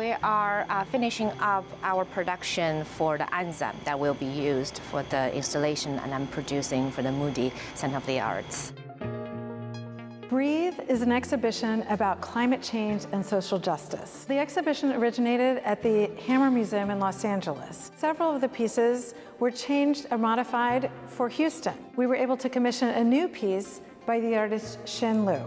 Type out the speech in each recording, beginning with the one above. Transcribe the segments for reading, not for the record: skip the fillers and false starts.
We are finishing up our production for the enzyme that will be used for the installation, and I'm producing for the Moody Center of the Arts. Breathe is an exhibition about climate change and social justice. The exhibition originated at the Hammer Museum in Los Angeles. Several of the pieces were changed or modified for Houston. We were able to commission a new piece by the artist Xin Liu.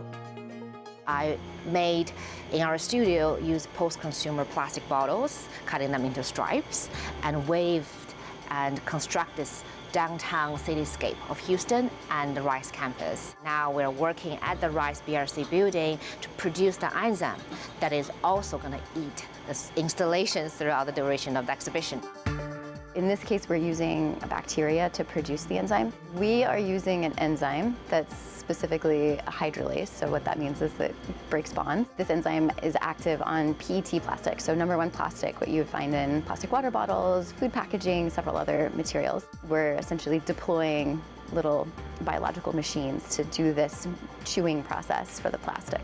I made, in our studio, use post-consumer plastic bottles, cutting them into stripes, and waved and construct this downtown cityscape of Houston and the Rice campus. Now we're working at the Rice BRC building to produce the enzyme that is also going to eat the installations throughout the duration of the exhibition. In this case, we're using a bacteria to produce the enzyme. We are using an enzyme that's specifically a hydrolase. So what that means is that it breaks bonds. This enzyme is active on PET plastic. So #1 plastic, what you would find in plastic water bottles, food packaging, several other materials. We're essentially deploying little biological machines to do this chewing process for the plastic.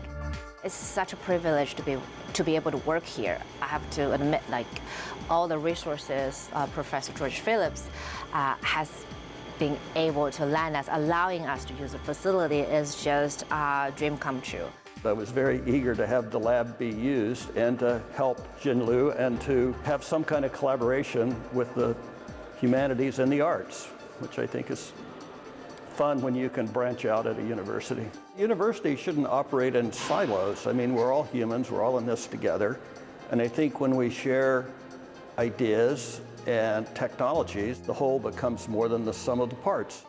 It's such a privilege to be able to work here. I have to admit, like, all the resources Professor George Phillips has been able to lend us, allowing us to use the facility, is just a dream come true. I was very eager to have the lab be used and to help Xin Liu and to have some kind of collaboration with the humanities and the arts, which I think is fun when you can branch out at a university. University shouldn't operate in silos. I mean, we're all humans, we're all in this together. And I think when we share ideas and technologies, the whole becomes more than the sum of the parts.